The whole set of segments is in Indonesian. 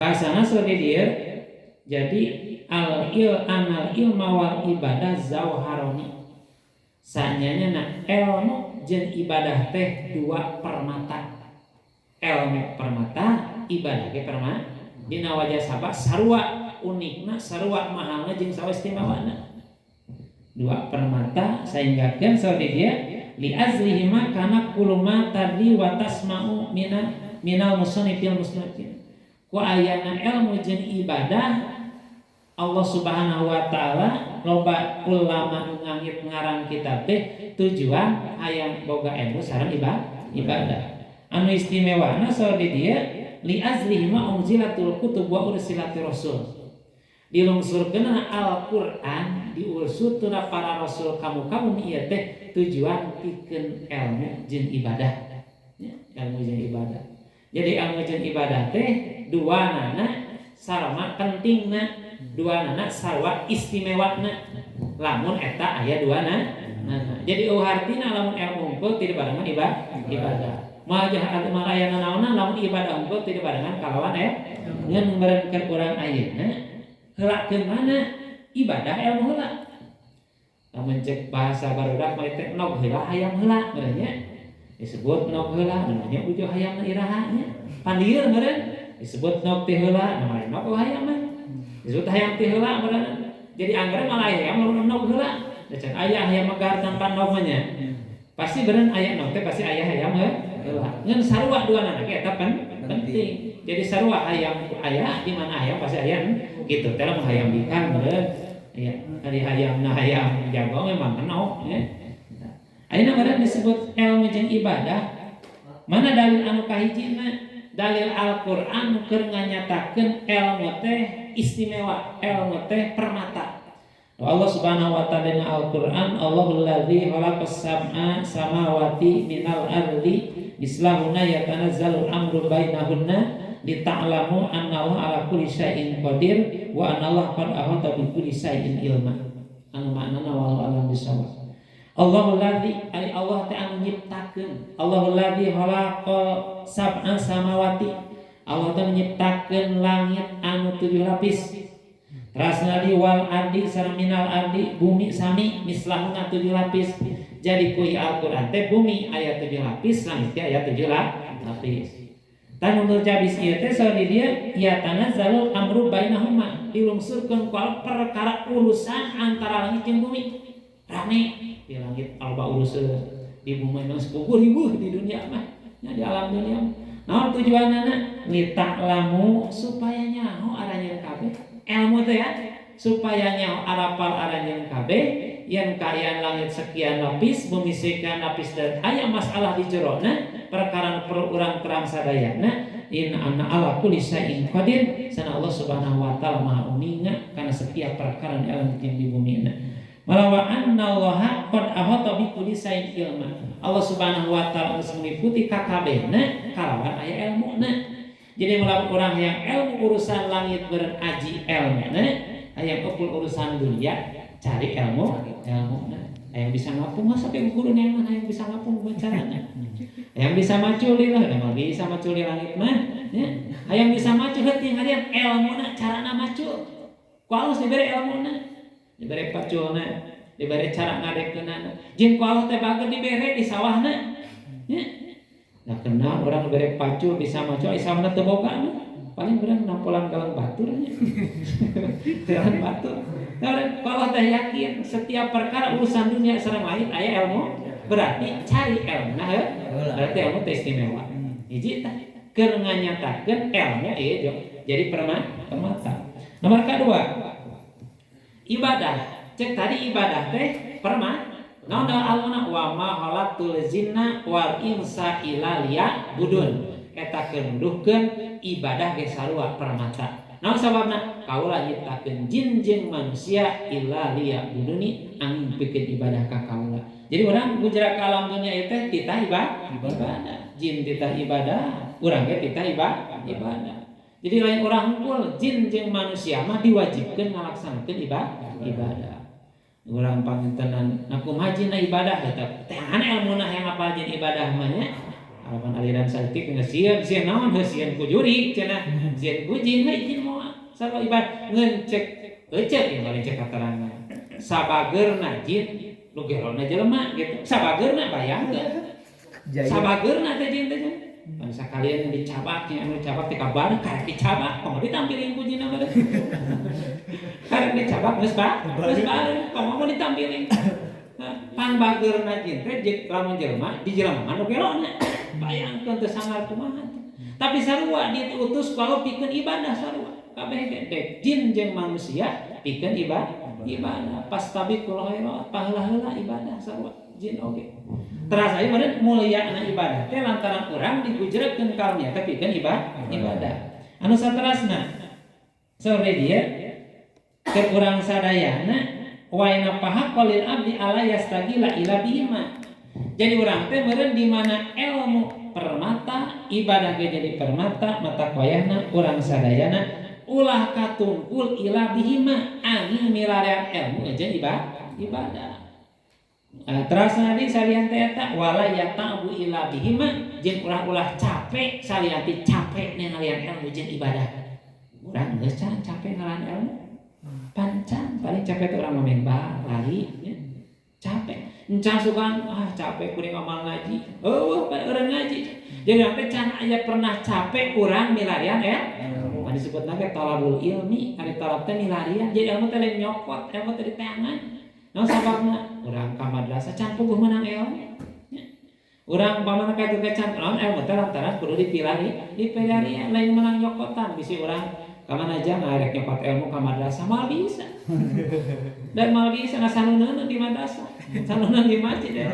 Bahasana seperti dia. Jadi anal ilma wal ibadah zauharoni. Sanyanya na ilmu jeung ibadah teh dua permata. Ilmu permata, ibadah ge permata. Dina wajah sabab sarua unikna, sarua mahalna jeung sarua istimewana. Dua permata sehinggakeun seperti dia li azlihima kana kuluma tadli wa tasma'u minal musannifil musnafin. Ku ayana ilmu jeung ibadah Allah Subhanahu wa taala loba ulama ngangit ngarang kitab teh tujuan hayang boga ilmu sareng ibadah. Anu istimewana sauri dia li azlihima unzilatul kutub wa ursilatir rasul. Dilungsurkeun Al-Qur'an diursutuna para rasul kamu ieu teh tujuan pikeun ilmu jeung ibadah. Ya, ilmu jeung ibadah. Jadi ilmu jeung ibadah teh duanana sarama pentingna, duanana sarwa istimewana. Lamun eta aya duana. Jadi artina lamun ilmu unggul tidak barengan ibadah. Majah malayana naonna lamun ibadah unggul tidak barengan kalawan ngan ngarankeun urang ayeuna heulakeun mana ibadah ilmu heula. Lamun cek bahasa barudak mah teh nog heula hayang heula nya. Disebut nog heula namanya ujo hayang iraha nya. Pandieu meureun disebut nog teh heula namanya nog hayang mah. Disebut hayang teh heula meureun. Jadi anggaran malah hayang mun nog heula. Cek aya hayang megar tanpa nog nya. Pasti beureun aya nog teh pasti aya hayang heula. Ngan sarua duana ge eta penting. Jadi sarua hayang aya di mana hayang pasti aya gitu. Teh mah hayang bikan meureun. Ya, ari hayangna hayang jago memang kenok ya. Ayeuna meureun disebut ilmu jeung ibadah. Mana dalil anu kahijina? Dalil Al-Qur'an keur nganyatakeun ilmu teh istimewa, ilmu teh permata. Allah Subhanahu wa ta'ala dina Al-Qur'an Allahul ladzi khalaqas sab'a samawati minal ardi mislahunna yatanazzalul amru bainahunna lita'lamu annallaha ala kulli syai'in qadir wa annallaha qad ahata bi kulli syai'in ilma. Anu maknana wallahu a'lam bishawab. Allahul ladzi ari Allah teh anu nyiptakeun. Allahul ladzi khalaqa sab'a samawati. Allah teh nyiptakeun langit anu 7 lapis. Rasna di wal ardi sareng minal ardi bumi sami mislahuna 7 lapis. Jadi ku Al-Qur'an teh bumi aya 7 lapis, langit teh aya 7 lapis. Tan menurut jabis ieu teh sauri dia ya tanazzalul amru bainahuma dilungsurkeun ku perkara urusan antara langit jeung bumi. Rame di langit alba urusan, di bumi mah 10.000 di dunia mah, di alam dunia. Naon tujuanana? Lita'lamu supaya nyaho aranjeun kabeh. Ilmu teh ya supaya nyaho arapal aranjeun kabeh yen kaayaan langit sekian lapis, bumi sekian lapis dan aya masalah di jerona perkara perlu urang terang sadayana in anna ala kulli syai'in qadir sana Allah Subhanahu wa taala maha uninga kana setiap perkara anu di bumi na malawa anna Allah qad ahata bi kulli syai'in ilma. Allah Subhanahu wa taala geus meliputi kakabehna kalawan aya ilmuna. Jadi melawan orang yang ilmu urusan langit beren aji ilmuna hayang ukul urusan dunia cari ilmu hayang bisa ngapung masa pe guru neangan hayang bisa ngapung carana hayang bisa maculi lah da bisa maculi langit mah ya hayang bisa macu heuting harian ilmuna carana macu ku Allah dibere ilmuna dibere paculna dibere cara ngadekeunana jeung ku Allah teh bageud dibere di sawahna ya. Nah kenal orang bere pacul bisa macu isana teu boga paling urang nampolan galang batur nya. Galang batur. Kalau teh yakin setiap perkara urusan dunia sareng lain aya ilmu berarti cari ilmu. Nah, berarti ilmu teh istimewa. Hiji tah keur nganyatakeun ilmu ieu jadi permata. Nomor kedua ibadah. Cek tadi ibadah teh permata. Naon aluna wa ma khalaqtul jinna wal insa illa liya'budun. Eta keunduhkeun ibadah ge sarua permata. Naon sababna? Kaula nyiptakeun jin jeung manusia illa liya'buduni angin pikeun ibadah ka kaula. Jadi urang gujrak ka alam dunia ieu teh titah ibadah. Jin titah ibadah, urang ge titah ibadah. Jadi lain urang hungkul jin jeung manusia mah diwajibkeun ngalaksanakeun ibadah. Urang pangintenan aku majina ibadah eta teh ilmuna hayang apal jeung ibadah mah nya Harapan aliran saeutik ngesieun naon heuh ku juri cenah sieun ku jin heuh jin moal sarua ibadah ngeun cek ecek ieu bari cek katerangan sabageurna jin nu gerona jelema gitu sabageurna bayangkeun sabageurna teh jin teh kan sakalian dicabak anu cabak teh kabar karek dicabak komo ditampilin ku jinna beureum karek dicabak geus bareng komo ditampilin pan bageurna jin teh lamun jelema di jelema anu gerona bayangkeun teu sangar kumaha tapi sarua diutus kalau pikeun ibadah sarua kabeh ge jin jeung manusia pikeun ibadah pastabiqul khairat paheula-heula ibadah sarua jin oge terasa ieu meureun mulyana ibadah teh lantaran urang digujregkeun karunia teh pikeun ibadah anu saterasna sore dia keur urang sadayana waina paha qalil abdi ala yastagila ila bihima. Jadi urang teh meureun di mana ilmu permata, ibadah ge jadi permata, mata koyahna urang sadayana ulah katungkul ila bihima angin milarian ilmu jeung ibadah. Terasa di salian teh eta wala yatabu ila bihima jeung ulah capek saliati capek ningalian ilmu jeung ibadah. Urang geus capek ngalahan ilmu. Pancan paling capek tuh orang main lari ya. Capek encan sukan capek kuring amal ngaji orang ngaji jadi sampai can aya pernah capek kurang milarian ya disebut nage talabul ilmi ari talab teh milarian jadi ilmu teh nyokot ilmu teh di tangan naon sababna urang ka madrasah can puguh meunang ilmu urang pamana ka teu can naon ilmu teh lantaran kudu dipilarian lain menang nyokotan bisi urang kamana aja ngarek nyokot ilmu ka madrasah mal bisa dan mal bisa ngasanuneun di madrasah sanuneun di masjid ya.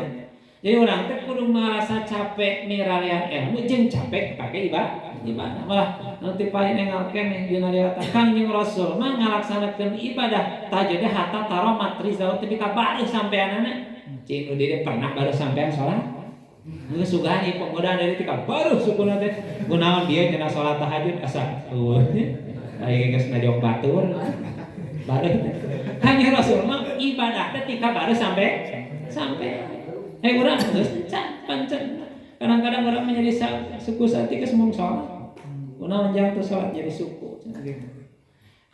Jadi urang teh kudu merasa capek miralian ilmu jeung capek pake ibadah malah nanti paling nengalkeun dina riwayat Kangjeng Rasul mah ngalaksanakeun ibadah tahajud hatta taro matri zaut teh ka baru sampeanana cing nu dieu pernah baru sampean salat geus sugahan ieu pemuda dari tika baru sukuna teh kunaon dieu cenah salat tahajud asa aing geus ngajog batur baru Kanjeng Rasul mah ibadah teh tika baru sampai urang geus pancen kadang-kadang urang menjadi suku sati geus mung salat kunaon jang teu salat jadi suku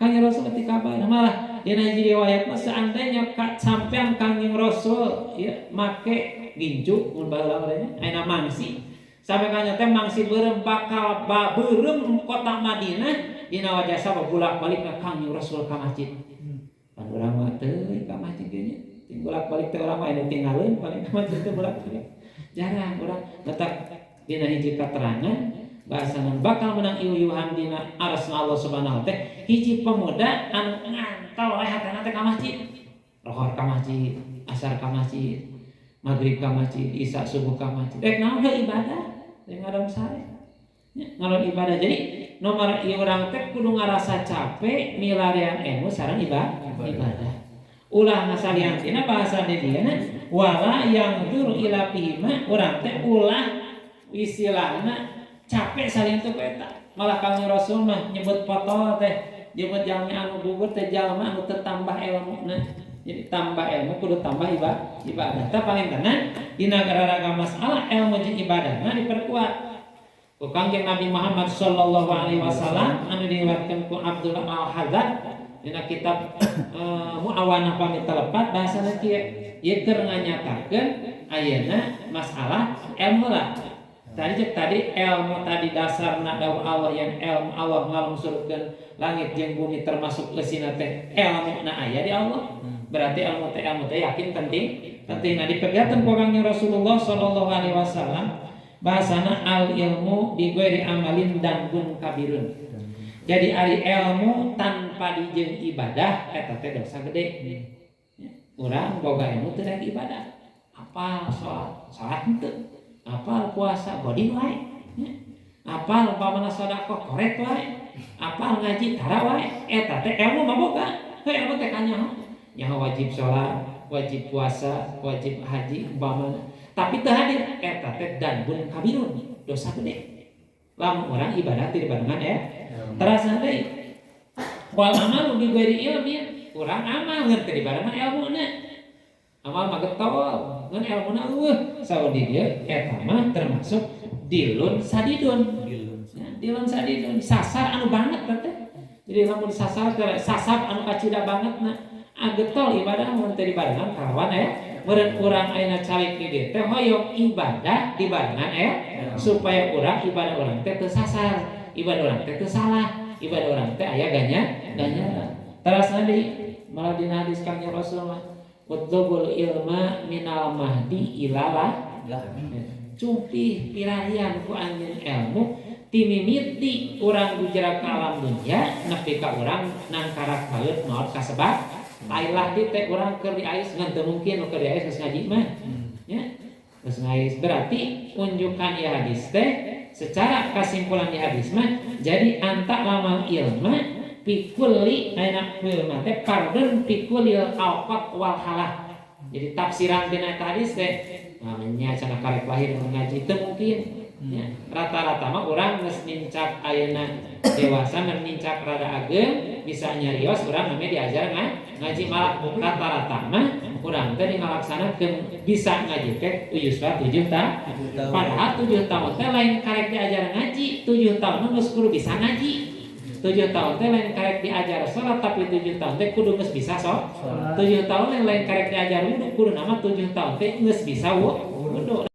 Kanjeng Rasul tika baru malah dina hiji riwayat mah seandainya sampean Kanjeng Rasul ieu make ginjuk mun baheula urang ayeuna mangsi sampai kanya teh mangsi beureum bakal beureum kota Madinah dina wajasa bolak-balik ka Kangjeng Rasul ka masjid. Pan urang mah teu ka masjid ge nya. Ting bolak-balik teh urang mah anu tinggalin paling ka masjid teh bolak-balik. Jarang urang letak dina hiji katerangan bahasana bakal menang iuyuhan dina arsna Allah Subhanahu wa taala hiji pemuda anu ngantol wae hatana teh ka masjid. Rohor ka masjid, asar ka masjid, maghrib ka masjid, isya subuh ka masjid. Naon ibadah? Teh ngadon sare. Ngalon ibadah jadi nomor ieu urang teh kudu ngarasa capek milarian ilmu sareng ibadah. Ulah ngasaliantina bahasa di dieu wala yang dur ila pihima urang teh ulah istilahna capek salin teu eta. Malah Kangjeng Rasul mah nyebut potol teh nyebut jalmi anu gugur teh jalma anu teu tambah ilmuna. Jadi tambah ilmu kudu tambah ibadah. Tah paling tenan dina gara-gara masalah ilmu jeung ibadahna diperkuat. Ku Kangjeng Nabi Muhammad sallallahu alaihi wasallam anu diriwayatkeun ku Abdullah Al-Haddad dina kitab Muawanah Pamit Telepat bahasana kieu ieu keur nganyatakeun ayeuna masalah ilmu lah. Tadi ilmu tadi dasarna dawuh Allah yang ilmu Allah ngalungsurkeun langit jeung bumi termasuk leusina teh ilmuna aya di Allah. Berarti ilmu teh yakin penting. Nah dipegakeun ku Kangjeng Rasulullah sallallahu alaihi wasallam bahasana al ilmu bi ghairi amalin dambun kabirun. Jadi ari ilmu tanpa dijieun ibadah eta teh dosa gede. Urang boga ilmu teu rek ibadah. Apal salat henteu. Apal puasa bodi wae. Apal umpamana sedekah korek wae. Apal ngaji tara wae. Eta teh ilmu mah boga. Ilmu teh kanyaho? Nyaho wajib salat, wajib puasa, wajib haji umpamana. Tapi teu hadir eta teh danbun kabirun, dosa gede. Lamun urang ibadah teu dibarengan terasa deui. Wal amalu bi ghairi ilmin, urang amal ngan teu dibarengan ilmuna. Amal mah getol, ngan ilmuna eueuh. Saudi dieu eta mah termasuk dilun sadidun. Dilun sadidun sasar anu banget teh. Jadi lamun sasar sasab anu kacida banget na agetol ibadah mun teu dibarengan kalawan meureun urang ayeuna calik di dieu teh hoyong ibadah dibarengan supaya urang ibadah urang teh teu sasar, ibadah urang teh teu salah, ibadah urang teh aya ganjaran. Terus nanti malah dina hadis Kangjeng Rasul mah utlubul ilma minal mahdi ilalah cumpih pirarian ku anjeun ilmu timimiti urang gujerak ka alam dunya nepi ka urang nangkarak baeut maot kasebab lailah di teh urang keur diais ngan teu mungkin keur diais geus ngaji mah nya geus ngais berarti unjukan ieu hadis teh secara kesimpulan di hadis mah jadi anta lamal ilma pikulli ayeuna ilma teh pardon pikulil awqat wal halah. Jadi tafsiran dina hadis teh nya cenah karek lahir ngaji teu mungkin ya. Rata-rata mah urang geus nincak ayeuna dewasa ngan nincak rada ageng bisa nyarios urang mah diajar ngaji malah rata-rata mah urang teh ngalaksanakeun bisa ngaji teh 7 tahun. Padahal 7 tahun teh lain karek diajar ngaji, 7 tahun geus kudu bisa ngaji. 7 tahun teh lain karek diajar salat tapi 7 tahun teh kudu geus bisa salat. 7 tahun yang lain karek diajar wudu kudu nama 7 tahun teh geus bisa wudu.